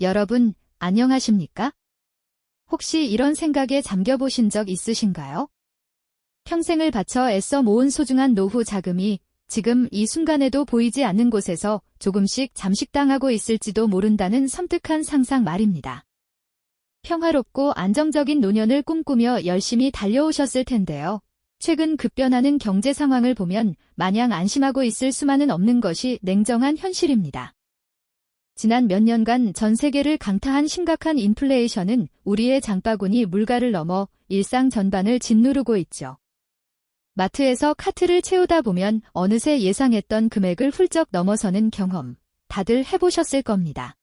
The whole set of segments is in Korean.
여러분, 안녕하십니까? 혹시 이런 생각에 잠겨보신 적 있으신가요? 평생을 바쳐 애써 모은 소중한 노후 자금이 지금 이 순간에도 보이지 않는 곳에서 조금씩 잠식당하고 있을지도 모른다는 섬뜩한 상상 말입니다. 평화롭고 안정적인 노년을 꿈꾸며 열심히 달려오셨을 텐데요. 최근 급변하는 경제 상황을 보면 마냥 안심하고 있을 수만은 없는 것이 냉정한 현실입니다. 지난 몇 년간 전 세계를 강타한 심각한 인플레이션은 우리의 장바구니 물가를 넘어 일상 전반을 짓누르고 있죠. 마트에서 카트를 채우다 보면 어느새 예상했던 금액을 훌쩍 넘어서는 경험, 다들 해보셨을 겁니다.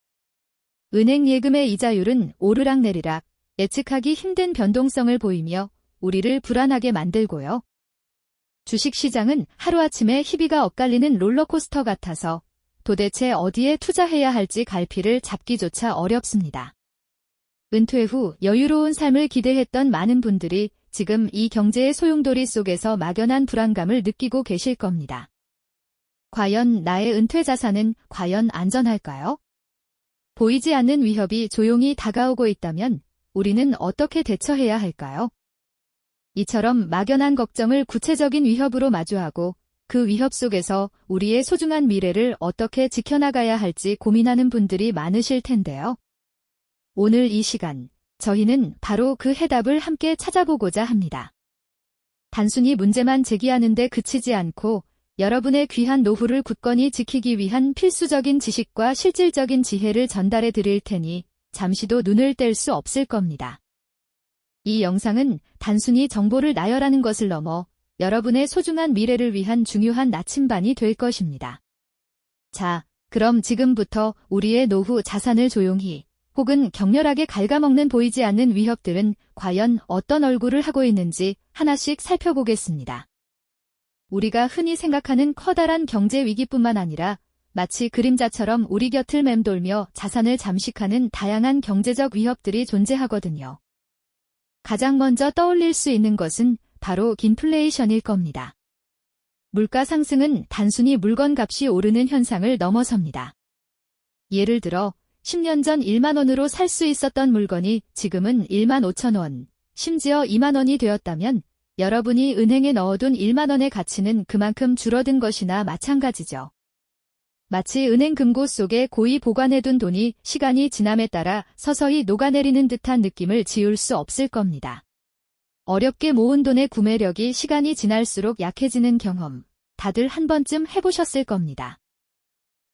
은행 예금의 이자율은 오르락내리락, 예측하기 힘든 변동성을 보이며 우리를 불안하게 만들고요. 주식시장은 하루아침에 희비가 엇갈리는 롤러코스터 같아서 도대체 어디에 투자해야 할지 갈피를 잡기조차 어렵습니다. 은퇴 후 여유로운 삶을 기대했던 많은 분들이 지금 이 경제의 소용돌이 속에서 막연한 불안감을 느끼고 계실 겁니다. 과연 나의 은퇴 자산은 과연 안전할까요? 보이지 않는 위협이 조용히 다가오고 있다면 우리는 어떻게 대처해야 할까요? 이처럼 막연한 걱정을 구체적인 위협으로 마주하고 그 위협 속에서 우리의 소중한 미래를 어떻게 지켜나가야 할지 고민하는 분들이 많으실 텐데요. 오늘 이 시간, 저희는 바로 그 해답을 함께 찾아보고자 합니다. 단순히 문제만 제기하는 데 그치지 않고 여러분의 귀한 노후를 굳건히 지키기 위한 필수적인 지식과 실질적인 지혜를 전달해 드릴 테니 잠시도 눈을 뗄 수 없을 겁니다. 이 영상은 단순히 정보를 나열하는 것을 넘어 여러분의 소중한 미래를 위한 중요한 나침반이 될 것입니다. 자, 그럼 지금부터 우리의 노후 자산을 조용히 혹은 격렬하게 갉아먹는 보이지 않는 위협들은 과연 어떤 얼굴을 하고 있는지 하나씩 살펴보겠습니다. 우리가 흔히 생각하는 커다란 경제 위기뿐만 아니라 마치 그림자처럼 우리 곁을 맴돌며 자산을 잠식하는 다양한 경제적 위협들이 존재하거든요. 가장 먼저 떠올릴 수 있는 것은 바로 인플레이션일 겁니다. 물가 상승은 단순히 물건 값이 오르는 현상을 넘어섭니다. 예를 들어 10년 전 1만 원으로 살 수 있었던 물건이 지금은 1만 5천 원, 심지어 2만 원이 되었다면 여러분이 은행에 넣어둔 1만 원의 가치는 그만큼 줄어든 것이나 마찬가지죠. 마치 은행 금고 속에 고이 보관해둔 돈이 시간이 지남에 따라 서서히 녹아내리는 듯한 느낌을 지울 수 없을 겁니다. 어렵게 모은 돈의 구매력이 시간이 지날수록 약해지는 경험, 다들 한 번쯤 해보셨을 겁니다.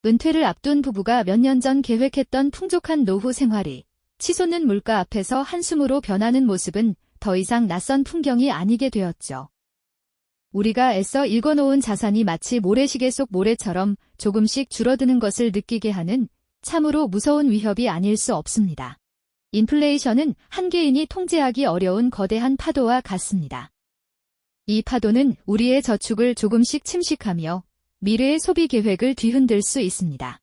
은퇴를 앞둔 부부가 몇 년 전 계획했던 풍족한 노후 생활이 치솟는 물가 앞에서 한숨으로 변하는 모습은 더 이상 낯선 풍경이 아니게 되었죠. 우리가 애써 일궈놓은 자산이 마치 모래시계 속 모래처럼 조금씩 줄어드는 것을 느끼게 하는 참으로 무서운 위협이 아닐 수 없습니다. 인플레이션은 한 개인이 통제하기 어려운 거대한 파도와 같습니다. 이 파도는 우리의 저축을 조금씩 침식하며 미래의 소비 계획을 뒤흔들 수 있습니다.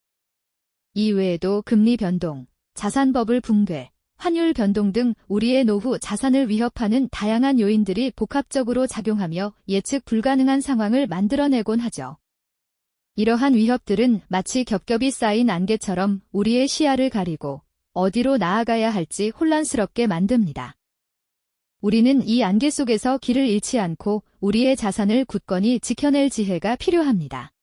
이외에도 금리 변동, 자산 버블 붕괴, 환율 변동 등 우리의 노후 자산을 위협하는 다양한 요인들이 복합적으로 작용하며 예측 불가능한 상황을 만들어내곤 하죠. 이러한 위협들은 마치 겹겹이 쌓인 안개처럼 우리의 시야를 가리고 어디로 나아가야 할지 혼란스럽게 만듭니다. 우리는 이 안개 속에서 길을 잃지 않고 우리의 자산을 굳건히 지켜낼 지혜가 필요합니다.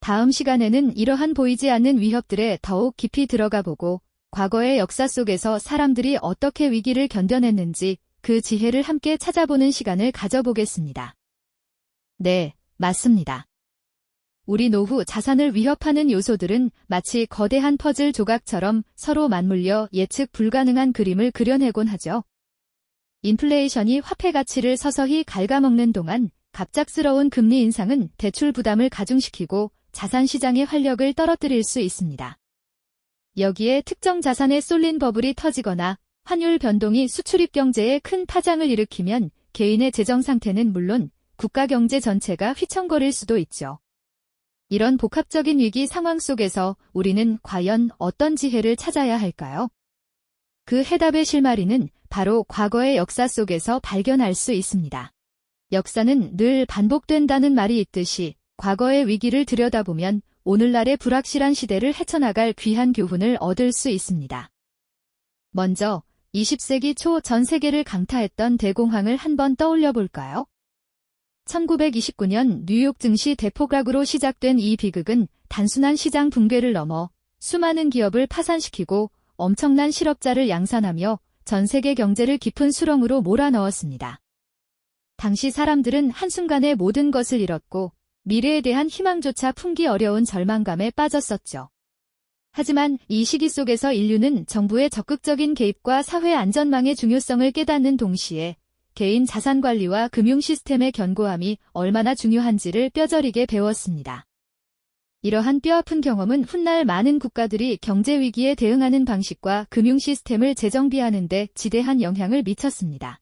다음 시간에는 이러한 보이지 않는 위협들에 더욱 깊이 들어가 보고 과거의 역사 속에서 사람들이 어떻게 위기를 견뎌냈는지 그 지혜를 함께 찾아보는 시간을 가져보겠습니다. 네, 맞습니다. 우리 노후 자산을 위협하는 요소들은 마치 거대한 퍼즐 조각처럼 서로 맞물려 예측 불가능한 그림을 그려내곤 하죠. 인플레이션이 화폐 가치를 서서히 갉아먹는 동안 갑작스러운 금리 인상은 대출 부담을 가중시키고 자산 시장의 활력을 떨어뜨릴 수 있습니다. 여기에 특정 자산에 쏠린 버블이 터지거나 환율 변동이 수출입 경제에 큰 파장을 일으키면 개인의 재정 상태는 물론 국가 경제 전체가 휘청거릴 수도 있죠. 이런 복합적인 위기 상황 속에서 우리는 과연 어떤 지혜를 찾아야 할까요? 그 해답의 실마리는 바로 과거의 역사 속에서 발견할 수 있습니다. 역사는 늘 반복된다는 말이 있듯이 과거의 위기를 들여다보면 오늘날의 불확실한 시대를 헤쳐나갈 귀한 교훈을 얻을 수 있습니다. 먼저 20세기 초 전 세계를 강타했던 대공황을 한번 떠올려 볼까요? 1929년 뉴욕 증시 대폭락으로 시작된 이 비극은 단순한 시장 붕괴를 넘어 수많은 기업을 파산시키고 엄청난 실업자를 양산하며 전 세계 경제를 깊은 수렁으로 몰아넣었습니다. 당시 사람들은 한순간에 모든 것을 잃었고 미래에 대한 희망조차 품기 어려운 절망감에 빠졌었죠. 하지만 이 시기 속에서 인류는 정부의 적극적인 개입과 사회 안전망의 중요성을 깨닫는 동시에 개인 자산 관리와 금융 시스템의 견고함이 얼마나 중요한지를 뼈저리게 배웠습니다. 이러한 뼈아픈 경험은 훗날 많은 국가들이 경제 위기에 대응하는 방식과 금융 시스템을 재정비하는 데 지대한 영향을 미쳤습니다.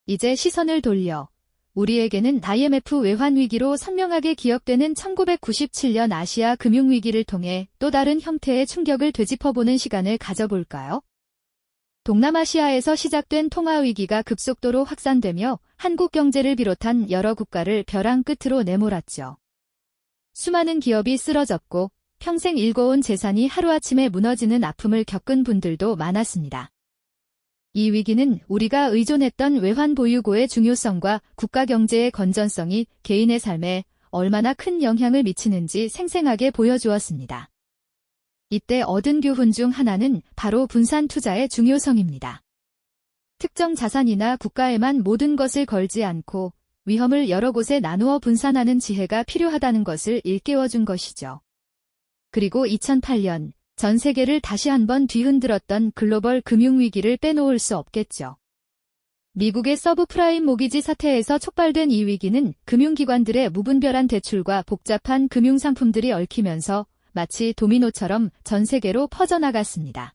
이제 시선을 돌려 우리에게는 IMF 외환 위기로 선명하게 기억되는 1997년 아시아 금융 위기를 통해 또 다른 형태의 충격을 되짚어보는 시간을 가져볼까요? 동남아시아에서 시작된 통화 위기가 급속도로 확산되며 한국 경제를 비롯한 여러 국가를 벼랑 끝으로 내몰았죠. 수많은 기업이 쓰러졌고 평생 일궈온 재산이 하루아침에 무너지는 아픔을 겪은 분들도 많았습니다. 이 위기는 우리가 의존했던 외환 보유고의 중요성과 국가 경제의 건전성이 개인의 삶에 얼마나 큰 영향을 미치는지 생생하게 보여주었습니다. 이때 얻은 교훈 중 하나는 바로 분산 투자의 중요성입니다. 특정 자산이나 국가에만 모든 것을 걸지 않고 위험을 여러 곳에 나누어 분산하는 지혜가 필요하다는 것을 일깨워준 것이죠. 그리고 2008년 전 세계를 다시 한번 뒤흔들었던 글로벌 금융위기를 빼놓을 수 없겠죠. 미국의 서브프라임 모기지 사태에서 촉발된 이 위기는 금융기관들의 무분별한 대출과 복잡한 금융상품들이 얽히면서 마치 도미노처럼 전 세계로 퍼져나갔습니다.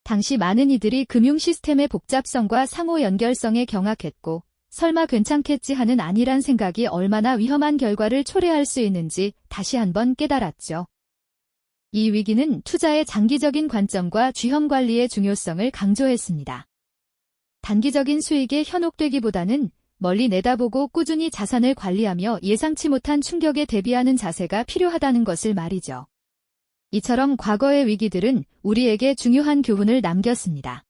당시 많은 이들이 금융 시스템의 복잡성과 상호 연결성에 경악했고 설마 괜찮겠지 하는 안일한 생각이 얼마나 위험한 결과를 초래할 수 있는지 다시 한번 깨달았죠. 이 위기는 투자의 장기적인 관점과 쥐형 관리의 중요성을 강조했습니다. 단기적인 수익에 현혹되기보다는 멀리 내다보고 꾸준히 자산을 관리하며 예상치 못한 충격에 대비하는 자세가 필요하다는 것을 말이죠. 이처럼 과거의 위기들은 우리에게 중요한 교훈을 남겼습니다.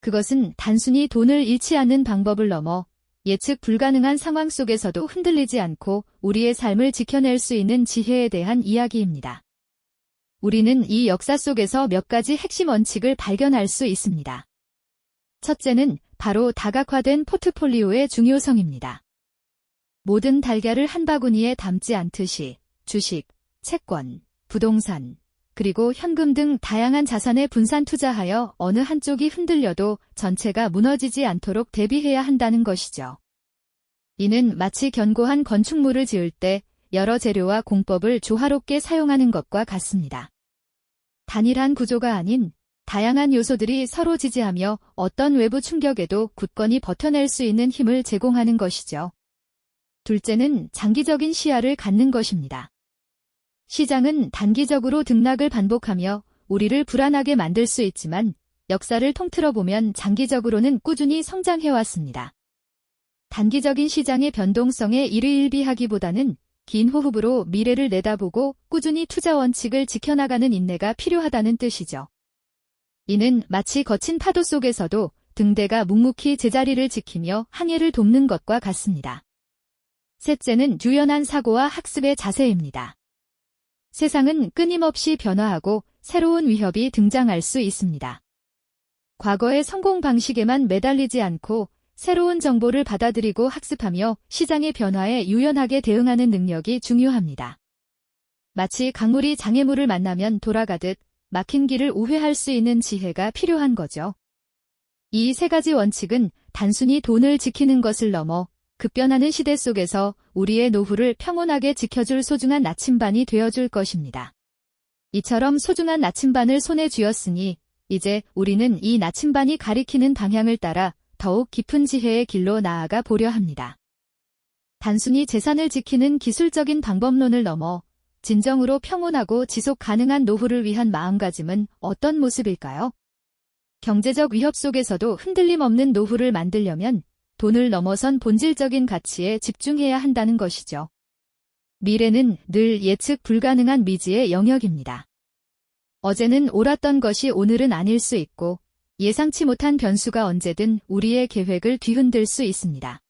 그것은 단순히 돈을 잃지 않는 방법을 넘어 예측 불가능한 상황 속에서도 흔들리지 않고 우리의 삶을 지켜낼 수 있는 지혜에 대한 이야기입니다. 우리는 이 역사 속에서 몇 가지 핵심 원칙을 발견할 수 있습니다. 첫째는 바로 다각화된 포트폴리오의 중요성입니다. 모든 달걀을 한 바구니에 담지 않듯이 주식, 채권, 부동산, 그리고 현금 등 다양한 자산에 분산 투자하여 어느 한쪽이 흔들려도 전체가 무너지지 않도록 대비해야 한다는 것이죠. 이는 마치 견고한 건축물을 지을 때 여러 재료와 공법을 조화롭게 사용하는 것과 같습니다. 단일한 구조가 아닌 다양한 요소들이 서로 지지하며 어떤 외부 충격에도 굳건히 버텨낼 수 있는 힘을 제공하는 것이죠. 둘째는 장기적인 시야를 갖는 것입니다. 시장은 단기적으로 등락을 반복하며 우리를 불안하게 만들 수 있지만 역사를 통틀어 보면 장기적으로는 꾸준히 성장해왔습니다. 단기적인 시장의 변동성에 일희일비하기보다는 긴 호흡으로 미래를 내다보고 꾸준히 투자 원칙을 지켜나가는 인내가 필요하다는 뜻이죠. 이는 마치 거친 파도 속에서도 등대가 묵묵히 제자리를 지키며 항해를 돕는 것과 같습니다. 셋째는 유연한 사고와 학습의 자세입니다. 세상은 끊임없이 변화하고 새로운 위협이 등장할 수 있습니다. 과거의 성공 방식에만 매달리지 않고 새로운 정보를 받아들이고 학습하며 시장의 변화에 유연하게 대응하는 능력이 중요합니다. 마치 강물이 장애물을 만나면 돌아가듯 막힌 길을 우회할 수 있는 지혜가 필요한 거죠. 이 세 가지 원칙은 단순히 돈을 지키는 것을 넘어 급변하는 시대 속에서 우리의 노후를 평온하게 지켜줄 소중한 나침반이 되어줄 것입니다. 이처럼 소중한 나침반을 손에 쥐었으니 이제 우리는 이 나침반이 가리키는 방향을 따라 더욱 깊은 지혜의 길로 나아가 보려 합니다. 단순히 재산을 지키는 기술적인 방법론을 넘어 진정으로 평온하고 지속 가능한 노후를 위한 마음가짐은 어떤 모습일까요? 경제적 위협 속에서도 흔들림 없는 노후를 만들려면 돈을 넘어선 본질적인 가치에 집중해야 한다는 것이죠. 미래는 늘 예측 불가능한 미지의 영역입니다. 어제는 옳았던 것이 오늘은 아닐 수 있고 예상치 못한 변수가 언제든 우리의 계획을 뒤흔들 수 있습니다.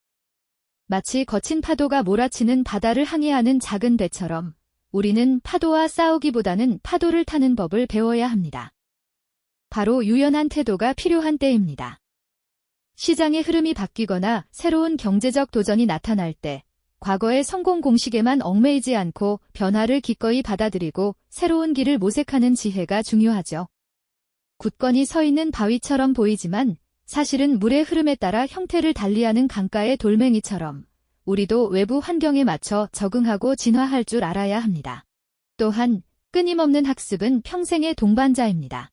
마치 거친 파도가 몰아치는 바다를 항해하는 작은 배처럼 우리는 파도와 싸우기보다는 파도를 타는 법을 배워야 합니다. 바로 유연한 태도가 필요한 때입니다. 시장의 흐름이 바뀌거나 새로운 경제적 도전이 나타날 때 과거의 성공 공식에만 얽매이지 않고 변화를 기꺼이 받아들이고 새로운 길을 모색하는 지혜가 중요하죠. 굳건히 서 있는 바위처럼 보이지만 사실은 물의 흐름에 따라 형태를 달리하는 강가의 돌멩이처럼 우리도 외부 환경에 맞춰 적응하고 진화할 줄 알아야 합니다. 또한 끊임없는 학습은 평생의 동반자입니다.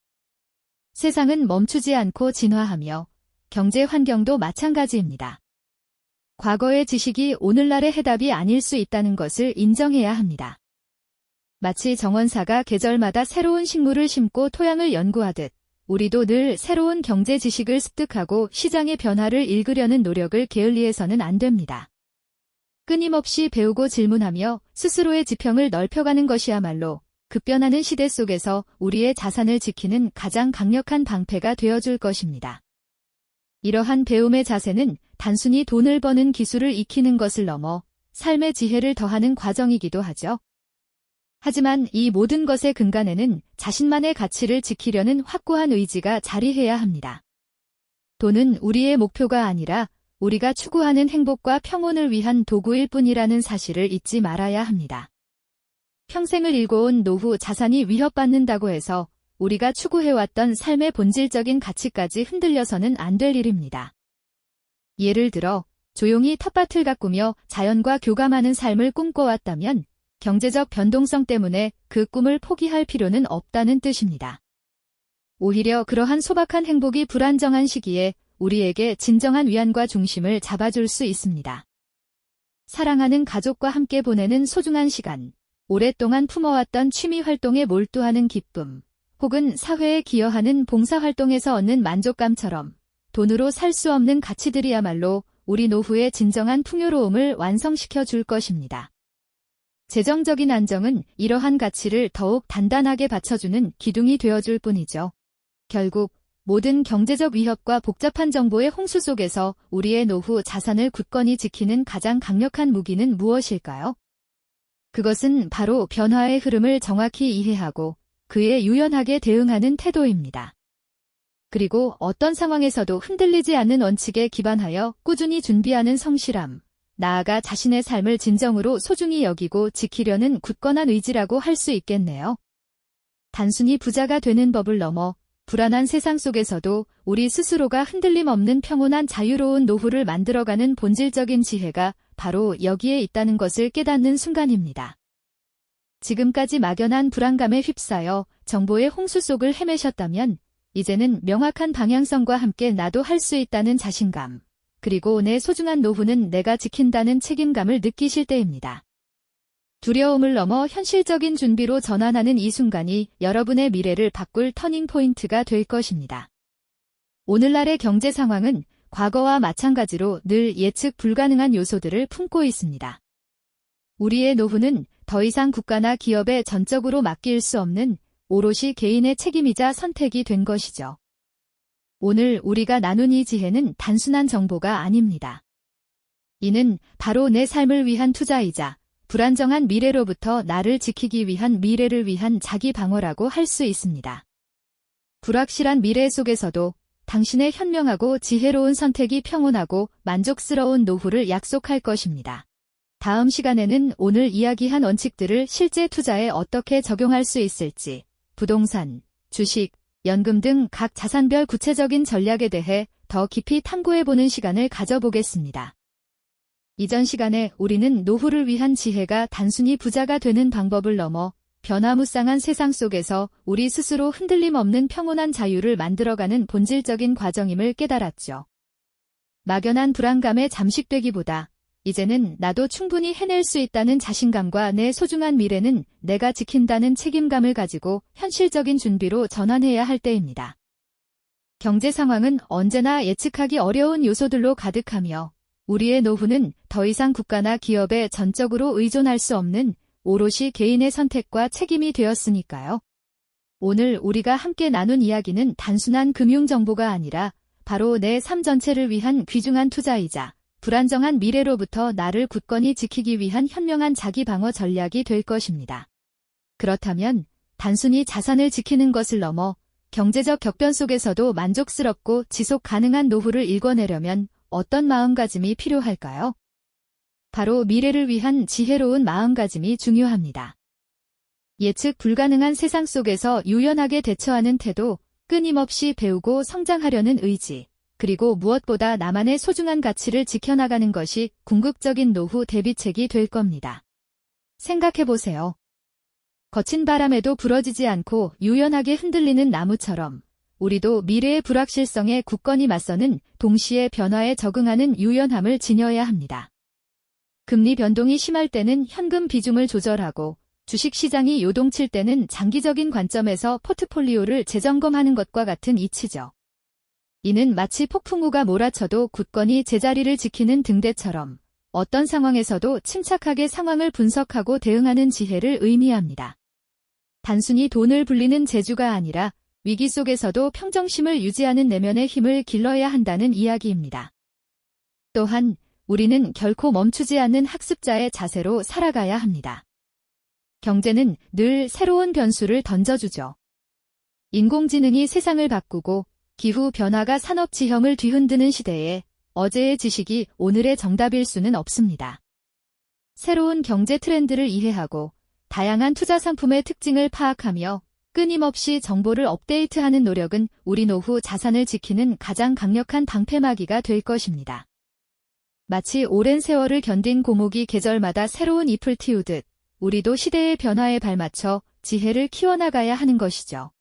세상은 멈추지 않고 진화하며 경제 환경도 마찬가지입니다. 과거의 지식이 오늘날의 해답이 아닐 수 있다는 것을 인정해야 합니다. 마치 정원사가 계절마다 새로운 식물을 심고 토양을 연구하듯 우리도 늘 새로운 경제 지식을 습득하고 시장의 변화를 읽으려는 노력을 게을리해서는 안 됩니다. 끊임없이 배우고 질문하며 스스로의 지평을 넓혀가는 것이야말로 급변하는 시대 속에서 우리의 자산을 지키는 가장 강력한 방패가 되어줄 것입니다. 이러한 배움의 자세는 단순히 돈을 버는 기술을 익히는 것을 넘어 삶의 지혜를 더하는 과정이기도 하죠. 하지만 이 모든 것의 근간에는 자신만의 가치를 지키려는 확고한 의지가 자리해야 합니다. 돈은 우리의 목표가 아니라 우리가 추구하는 행복과 평온을 위한 도구일 뿐이라는 사실을 잊지 말아야 합니다. 평생을 일궈온 노후 자산이 위협받는다고 해서 우리가 추구해왔던 삶의 본질적인 가치까지 흔들려서는 안 될 일입니다. 예를 들어 조용히 텃밭을 가꾸며 자연과 교감하는 삶을 꿈꿔왔다면 경제적 변동성 때문에 그 꿈을 포기할 필요는 없다는 뜻입니다. 오히려 그러한 소박한 행복이 불안정한 시기에 우리에게 진정한 위안과 중심을 잡아줄 수 있습니다. 사랑하는 가족과 함께 보내는 소중한 시간, 오랫동안 품어왔던 취미 활동에 몰두하는 기쁨, 혹은 사회에 기여하는 봉사활동에서 얻는 만족감처럼 돈으로 살 수 없는 가치들이야말로 우리 노후의 진정한 풍요로움을 완성시켜 줄 것입니다. 재정적인 안정은 이러한 가치를 더욱 단단하게 받쳐주는 기둥이 되어줄 뿐이죠. 결국 모든 경제적 위협과 복잡한 정보의 홍수 속에서 우리의 노후 자산을 굳건히 지키는 가장 강력한 무기는 무엇일까요? 그것은 바로 변화의 흐름을 정확히 이해하고 그에 유연하게 대응하는 태도입니다. 그리고 어떤 상황에서도 흔들리지 않는 원칙에 기반하여 꾸준히 준비하는 성실함, 나아가 자신의 삶을 진정으로 소중히 여기고 지키려는 굳건한 의지라고 할 수 있겠네요. 단순히 부자가 되는 법을 넘어 불안한 세상 속에서도 우리 스스로가 흔들림 없는 평온한 자유로운 노후를 만들어가는 본질적인 지혜가 바로 여기에 있다는 것을 깨닫는 순간입니다. 지금까지 막연한 불안감에 휩싸여 정보의 홍수 속을 헤매셨다면 이제는 명확한 방향성과 함께 나도 할 수 있다는 자신감, 그리고 내 소중한 노후는 내가 지킨다는 책임감을 느끼실 때입니다. 두려움을 넘어 현실적인 준비로 전환하는 이 순간이 여러분의 미래를 바꿀 터닝포인트가 될 것입니다. 오늘날의 경제 상황은 과거와 마찬가지로 늘 예측 불가능한 요소들을 품고 있습니다. 우리의 노후는 더 이상 국가나 기업에 전적으로 맡길 수 없는 오롯이 개인의 책임이자 선택이 된 것이죠. 오늘 우리가 나눈 이 지혜는 단순한 정보가 아닙니다. 이는 바로 내 삶을 위한 투자이자 불안정한 미래로부터 나를 지키기 위한 미래를 위한 자기 방어라고 할 수 있습니다. 불확실한 미래 속에서도 당신의 현명하고 지혜로운 선택이 평온하고 만족스러운 노후를 약속할 것입니다. 다음 시간에는 오늘 이야기한 원칙들을 실제 투자에 어떻게 적용할 수 있을지, 부동산, 주식, 연금 등 각 자산별 구체적인 전략에 대해 더 깊이 탐구해보는 시간을 가져보겠습니다. 이전 시간에 우리는 노후를 위한 지혜가 단순히 부자가 되는 방법을 넘어 변화무쌍한 세상 속에서 우리 스스로 흔들림 없는 평온한 자유를 만들어가는 본질적인 과정임을 깨달았죠. 막연한 불안감에 잠식되기보다 이제는 나도 충분히 해낼 수 있다는 자신감과 내 소중한 미래는 내가 지킨다는 책임감을 가지고 현실적인 준비로 전환해야 할 때입니다. 경제 상황은 언제나 예측하기 어려운 요소들로 가득하며 우리의 노후는 더 이상 국가나 기업에 전적으로 의존할 수 없는 오롯이 개인의 선택과 책임이 되었으니까요. 오늘 우리가 함께 나눈 이야기는 단순한 금융정보가 아니라 바로 내 삶 전체를 위한 귀중한 투자이자 불안정한 미래로부터 나를 굳건히 지키기 위한 현명한 자기방어 전략이 될 것입니다. 그렇다면 단순히 자산을 지키는 것을 넘어 경제적 격변 속에서도 만족스럽고 지속 가능한 노후를 일궈내려면 어떤 마음가짐이 필요할까요? 바로 미래를 위한 지혜로운 마음가짐이 중요합니다. 예측 불가능한 세상 속에서 유연하게 대처하는 태도, 끊임없이 배우고 성장하려는 의지, 그리고 무엇보다 나만의 소중한 가치를 지켜나가는 것이 궁극적인 노후 대비책이 될 겁니다. 생각해보세요. 거친 바람에도 부러지지 않고 유연하게 흔들리는 나무처럼 우리도 미래의 불확실성에 굳건히 맞서는 동시에 변화에 적응하는 유연함을 지녀야 합니다. 금리 변동이 심할 때는 현금 비중을 조절하고 주식시장이 요동칠 때는 장기적인 관점에서 포트폴리오를 재점검하는 것과 같은 이치죠. 이는 마치 폭풍우가 몰아쳐도 굳건히 제자리를 지키는 등대처럼 어떤 상황에서도 침착하게 상황을 분석하고 대응하는 지혜를 의미합니다. 단순히 돈을 불리는 재주가 아니라 위기 속에서도 평정심을 유지하는 내면의 힘을 길러야 한다는 이야기입니다. 또한 우리는 결코 멈추지 않는 학습자의 자세로 살아가야 합니다. 경제는 늘 새로운 변수를 던져주죠. 인공지능이 세상을 바꾸고 기후변화가 산업 지형을 뒤흔드는 시대에 어제의 지식이 오늘의 정답일 수는 없습니다. 새로운 경제 트렌드를 이해하고 다양한 투자 상품의 특징을 파악하며 끊임없이 정보를 업데이트하는 노력은 우리 노후 자산을 지키는 가장 강력한 방패막이가 될 것입니다. 마치 오랜 세월을 견딘 고목이 계절마다 새로운 잎을 틔우듯 우리도 시대의 변화에 발맞춰 지혜를 키워나가야 하는 것이죠.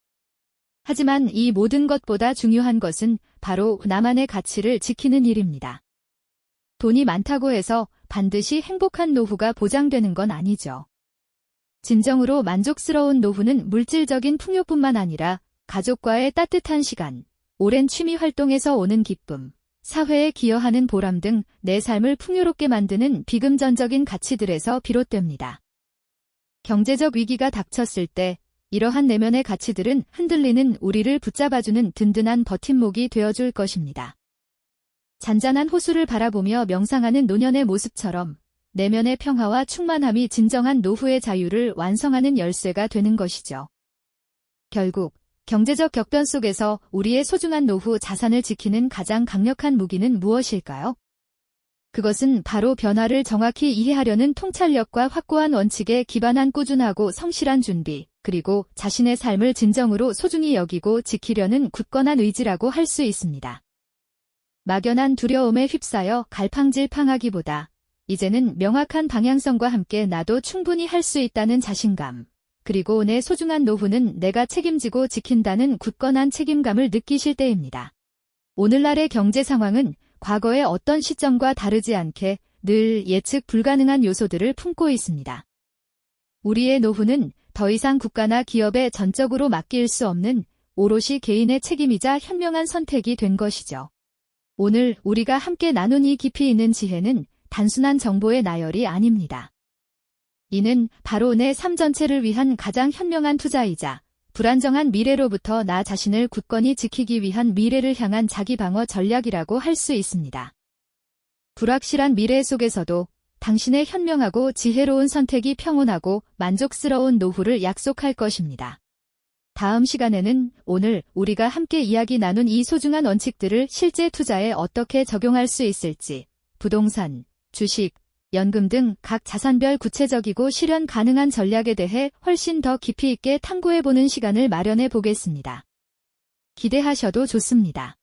하지만 이 모든 것보다 중요한 것은 바로 나만의 가치를 지키는 일입니다. 돈이 많다고 해서 반드시 행복한 노후가 보장되는 건 아니죠. 진정으로 만족스러운 노후는 물질적인 풍요뿐만 아니라 가족과의 따뜻한 시간, 오랜 취미 활동에서 오는 기쁨, 사회에 기여하는 보람 등 내 삶을 풍요롭게 만드는 비금전적인 가치들에서 비롯됩니다. 경제적 위기가 닥쳤을 때 이러한 내면의 가치들은 흔들리는 우리를 붙잡아주는 든든한 버팀목이 되어줄 것입니다. 잔잔한 호수를 바라보며 명상하는 노년의 모습처럼 내면의 평화와 충만함이 진정한 노후의 자유를 완성하는 열쇠가 되는 것이죠. 결국 경제적 격변 속에서 우리의 소중한 노후 자산을 지키는 가장 강력한 무기는 무엇일까요? 그것은 바로 변화를 정확히 이해하려는 통찰력과 확고한 원칙에 기반한 꾸준하고 성실한 준비, 그리고 자신의 삶을 진정으로 소중히 여기고 지키려는 굳건한 의지라고 할 수 있습니다. 막연한 두려움에 휩싸여 갈팡질팡하기보다 이제는 명확한 방향성과 함께 나도 충분히 할 수 있다는 자신감, 그리고 내 소중한 노후는 내가 책임지고 지킨다는 굳건한 책임감을 느끼실 때입니다. 오늘날의 경제 상황은 과거의 어떤 시점과 다르지 않게 늘 예측 불가능한 요소들을 품고 있습니다. 우리의 노후는 더 이상 국가나 기업에 전적으로 맡길 수 없는 오롯이 개인의 책임이자 현명한 선택이 된 것이죠. 오늘 우리가 함께 나눈 이 깊이 있는 지혜는 단순한 정보의 나열이 아닙니다. 이는 바로 내 삶 전체를 위한 가장 현명한 투자이자 불안정한 미래로부터 나 자신을 굳건히 지키기 위한 미래를 향한 자기방어 전략이라고 할 수 있습니다. 불확실한 미래 속에서도 당신의 현명하고 지혜로운 선택이 평온하고 만족스러운 노후를 약속할 것입니다. 다음 시간에는 오늘 우리가 함께 이야기 나눈 이 소중한 원칙들을 실제 투자에 어떻게 적용할 수 있을지, 부동산, 주식, 연금 등 각 자산별 구체적이고 실현 가능한 전략에 대해 훨씬 더 깊이 있게 탐구해보는 시간을 마련해 보겠습니다. 기대하셔도 좋습니다.